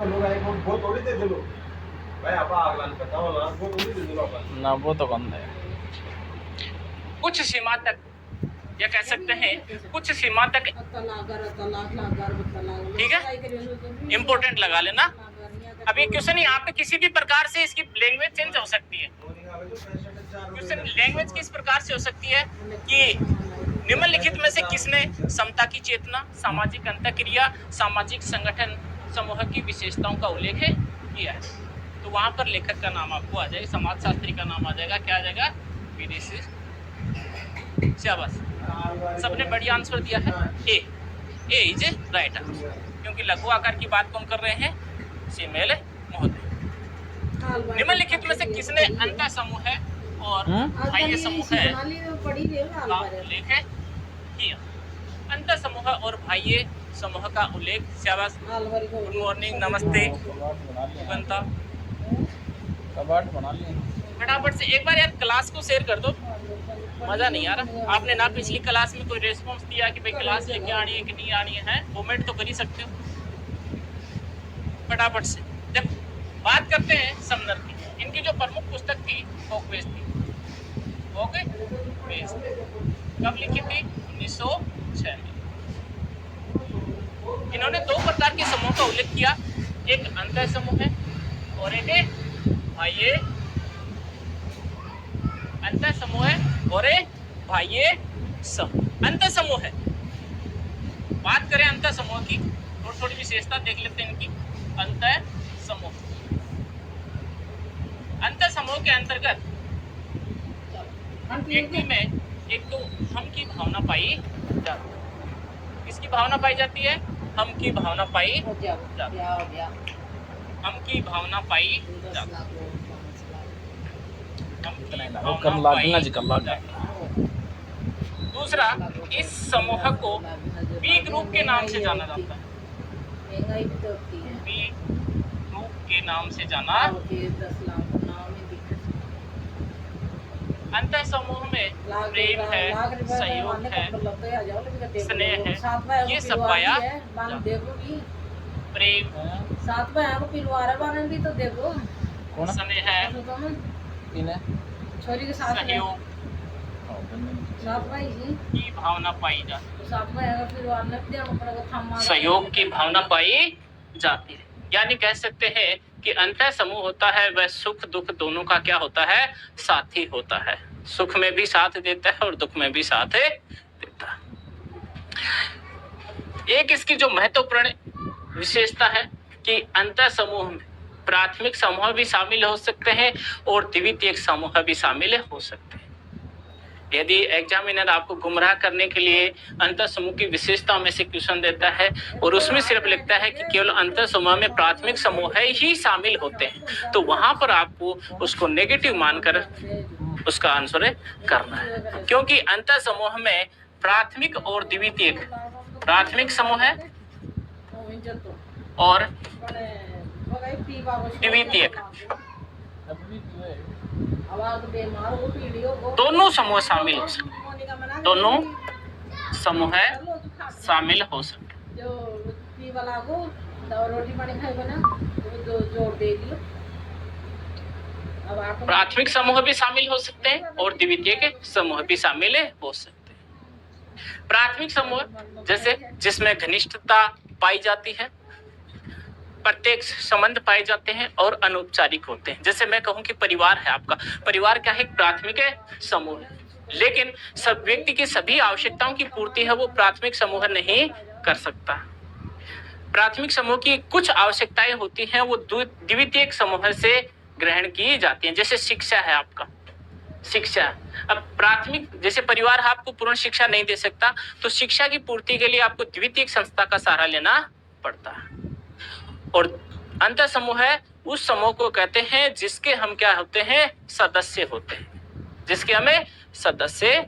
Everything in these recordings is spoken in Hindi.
वो थोड़ी दे दे लो भाई, आप अगला बताओ ना, वो थोड़ी दे दो ना, वो तो बंद है। कुछ सीमा तक, या कह सकते हैं कुछ सीमा तक, ठीक है, इम्पोर्टेंट लगा लेना। अब ये क्वेश्चन यहाँ पे किसी भी प्रकार से इसकी लैंग्वेज चेंज हो सकती है। क्वेश्चन लैंग्वेज किस प्रकार से हो सकती है कि निम्नलिखित में से किसने समता की चेतना, सामाजिक अंतःक्रिया, सामाजिक संगठन समूह की विशेषताओं का उल्लेख किया है। तो वहां पर लेखक का नाम आपको आ जाएगा, समाजशास्त्री का नाम आ जाएगा, क्या आ जाएगा, विदेशी। शाबाश, सबने बढ़िया आंसर दिया है, ए इज राइट आंसर, क्योंकि लघु आकार की बात कौन कर रहे हैं, सीमेल महोदय। निम्नलिखित में से किसने अंतः समूह है और बाह्य समूह है का उल्लेख किया। अंतः समूह और बाह्य समूह का उल्लेख, शाबाश, गुड मॉर्निंग, नमस्ते, बनता कबाट बना लिए फटाफट से। एक बार यार क्लास को शेयर कर दो, मजा नहीं आ रहा। आपने ना पिछली क्लास में कोई रेस्पॉन्स दिया कि भाई क्लास लेके आनी है कि नहीं आनी है, कमेंट तो कर ही सकते हो। फटाफट से जब बात करते हैं समनर की, इनकी जो प्रमुख पुस्तक थी फोकवेज थी। फोकवेज कब लिखी थी, 1906 में। इन्होंने दो प्रकार के समूह का उल्लेख किया, एक अंतः समूह है और एक बाह्य अंतः समूह है और एक बाह्य समूह। अंतः समूह है, बात करें अंतः समूह की, थोड़ी थोड़ी विशेषता देख लेते हैं इनकी। अंतः समूह, अंतः समूह के अंतर्गत व्यक्ति में एक तो हम की भावना पाई जाती है। किसकी भावना पाई जाती है, हम की भावना पाई जाती है। हम की भावना पाई जाती है। दूसरा, इस समूह को बी ग्रुप के नाम से जाना जाता है। बी ग्रुप के नाम से जाना। अंतः समूह में प्रेम है, सहयोग है, स्नेह है, ये सब पाया जाता है। प्रेम, स्नेह है, सहयोग की भावना पाई जाती है। सहयोग की भावना पाई जाती है, यानी कह सकते हैं कि अंतः समूह होता है वह सुख दुख दोनों का क्या होता है, साथी होता है। सुख में भी साथ देता है और दुख में भी साथ देता है। एक इसकी जो महत्वपूर्ण विशेषता है कि अंतः समूह में प्राथमिक समूह भी शामिल हो सकते हैं और द्वितीयक समूह भी शामिल हो सकते हैं। यदि एग्जामिनर आपको गुमराह करने के लिए अंतः समूह की विशेषताओं में से क्वेश्चन देता है और उसमें सिर्फ लिखता है कि केवल अंतः समूह में प्राथमिक समूह ही शामिल होते हैं, तो वहां पर आपको उसको नेगेटिव मानकर उसका आंसर करना है। क्योंकि अंतः समूह में प्राथमिक और द्वितीयक, प्राथमिक समूह है और द्वितीयक, दोनों समूह शामिल हो सकते, दोनों समूह शामिल हो सकते। प्राथमिक समूह भी शामिल हो सकते हैं और द्वितीयक समूह भी शामिल हो सकते हैं। प्राथमिक समूह जैसे जिसमें घनिष्ठता पाई जाती है, प्रत्यक्ष संबंध पाए जाते हैं और अनौपचारिक होते हैं। जैसे मैं कहूं कि परिवार है आपका, परिवार क्या है, प्राथमिक समूह है, लेकिन सब व्यक्ति की सभी आवश्यकताओं की पूर्ति है वो प्राथमिक समूह नहीं कर सकता। प्राथमिक समूह की कुछ आवश्यकताएं होती हैं वो द्वितीयक समूह से ग्रहण की जाती हैं। जैसे शिक्षा है आपका, शिक्षा, अब प्राथमिक जैसे परिवार आपको पूर्ण शिक्षा नहीं दे सकता, तो शिक्षा की पूर्ति के लिए आपको द्वितीयक संस्था का सहारा लेना पड़ता है। और अंतः समूह है उस समूह को कहते हैं जिसके हम क्या होते हैं, सदस्य होते हैं, जिसके हमें सदस्य,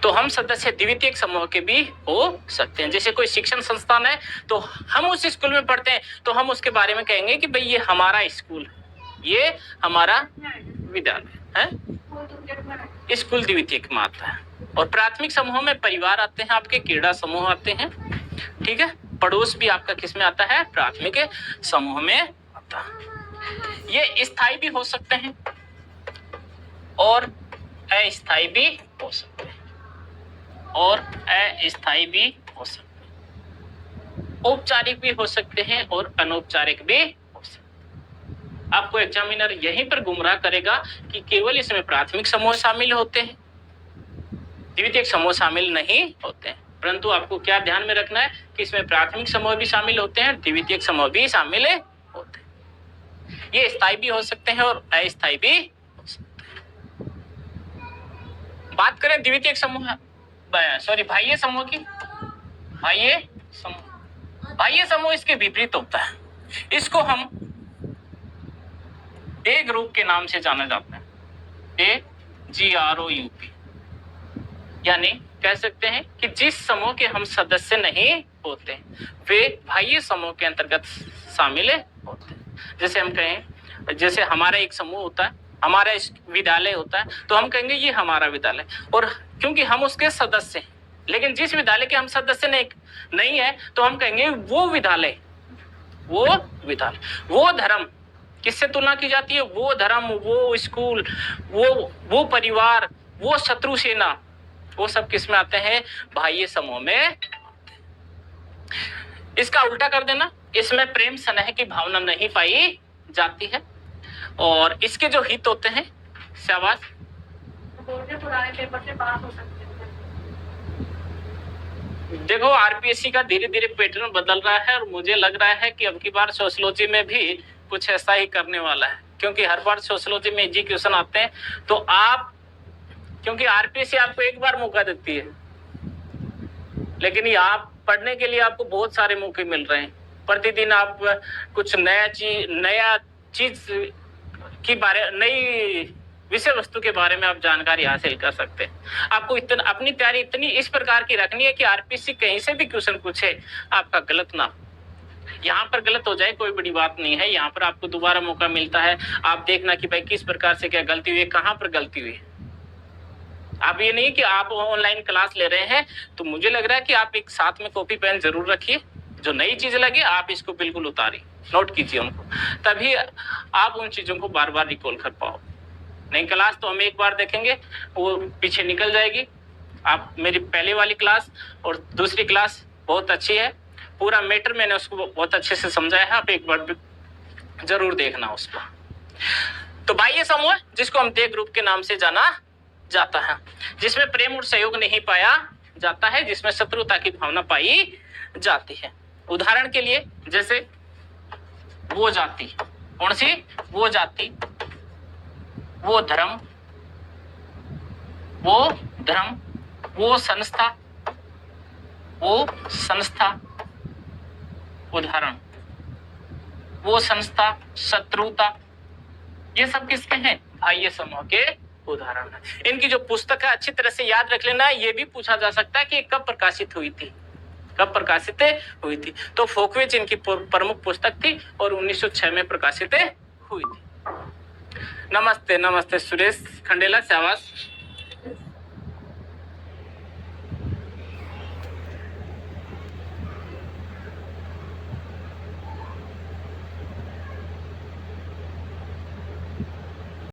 तो हम सदस्य द्वितीयक समूह के भी हो सकते हैं। जैसे कोई शिक्षण संस्थान है तो हम उस स्कूल में पढ़ते हैं तो हम उसके बारे में कहेंगे कि भाई ये हमारा स्कूल है, ये हमारा विद्यालय है, स्कूल द्वितीयक में आता है। और प्राथमिक समूह में परिवार आते हैं, आपके क्रीड़ा समूह आते हैं, ठीक है। पड़ोस भी आपका किस में आता है? प्राथमिक समूह में आता है। ये स्थायी भी हो सकते हैं और अस्थायी भी हो सकते हैं, और अस्थायी भी हो सकते हैं, औपचारिक भी हो सकते हैं और अनौपचारिक भी हो सकते हैं। आपको एग्जामिनर यहीं पर गुमराह करेगा कि केवल इसमें प्राथमिक समूह शामिल होते हैं, द्वितीयक समूह शामिल नहीं होते हैं। परंतु आपको क्या ध्यान में रखना है कि इसमें प्राथमिक समूह भी शामिल होते हैं, द्वितीयक समूह भी शामिल होते हैं। ये स्थायी भी हो सकते हैं और अस्थायी भी हो सकते हैं। बात करें द्वितीयक समूह, सॉरी बाह्य समूह की। बाह्य समूह इसके विपरीत होता है। इसको हम ए ग्रुप के नाम से जाना जाता है, AGROUP। यानी कह सकते हैं कि जिस समूह के हम सदस्य नहीं होते वे बाह्य समूह के अंतर्गत शामिल होते हैं। जैसे हम कहें, जैसे हमारा एक समूह होता है, हमारा विद्यालय होता है, तो हम कहेंगे ये हमारा विद्यालय, और क्योंकि हम उसके सदस्य हैं। लेकिन जिस विद्यालय के हम सदस्य नहीं है तो हम कहेंगे वो विद्यालय, वो धर्म। किससे तुलना की जाती है? वो धर्म, वो स्कूल, वो परिवार, वो शत्रु सेना, वो सब किस में आते हैं? बाह्य समूह में। इसका उल्टा कर देना, इसमें प्रेम स्नेह की भावना नहीं पाई जाती है, और इसके जो हित होते हैं, शाबाश, पुराने पेपर से पास हो सकते हैं। देखो आरपीएससी का धीरे धीरे पैटर्न बदल रहा है, और मुझे लग रहा है कि अब की बार सोशियोलॉजी में भी कुछ ऐसा ही करने वाला है, क्योंकि हर बार सोशियोलॉजी में इजी क्वेश्चन आते हैं। तो आप, क्योंकि आरपीएससी आपको एक बार मौका देती है, लेकिन ये आप पढ़ने के लिए आपको बहुत सारे मौके मिल रहे हैं। प्रतिदिन आप कुछ नया चीज की बारे, नई विषय वस्तु के बारे में आप जानकारी हासिल कर सकते हैं। आपको अपनी तैयारी इतनी इस प्रकार की रखनी है कि आरपीएससी कहीं से भी क्वेश्चन पूछे आपका गलत ना, यहाँ पर गलत हो जाए कोई बड़ी बात नहीं है, यहाँ पर आपको दोबारा मौका मिलता है। आप देखना कि भाई किस प्रकार से क्या गलती हुई है, कहाँ पर गलती हुई है। आप ये नहीं कि आप ऑनलाइन क्लास ले रहे हैं, तो मुझे लग रहा है कि आप एक साथ में कॉपी पेन जरूर रखिए, जो नई चीज लगे आप इसको बिल्कुल उतारिए, नोट कीजिए उनको, तभी आप उन चीजों को बार बार रिकॉल कर पाओ। नई क्लास तो हम एक बार देखेंगे, वो पीछे निकल जाएगी। आप मेरी पहले वाली क्लास और दूसरी क्लास बहुत अच्छी है, पूरा मैटर मैंने उसको बहुत अच्छे से समझाया है, आप एक बार जरूर देखना उसको। तो बाह्य समूह जिसको हम दे ग्रुप के नाम से जाना जाता है, जिसमें प्रेम और सहयोग नहीं पाया जाता है, जिसमें शत्रुता की भावना पाई जाती है। उदाहरण के लिए जैसे वो जाति, कौन सी? वो जाति, वो धर्म, वो संस्था, उदाहरण वो संस्था, शत्रुता, ये सब किसके हैं? बाह्य समूह के उदाहरण है। इनकी जो पुस्तक है अच्छी तरह से याद रख लेना। ये भी पूछा जा सकता है कि कब प्रकाशित हुई थी, तो फोकवेज इनकी प्रमुख पुस्तक थी और 1906 में प्रकाशित हुई थी। नमस्ते सुरेश खंडेला, शाबाश।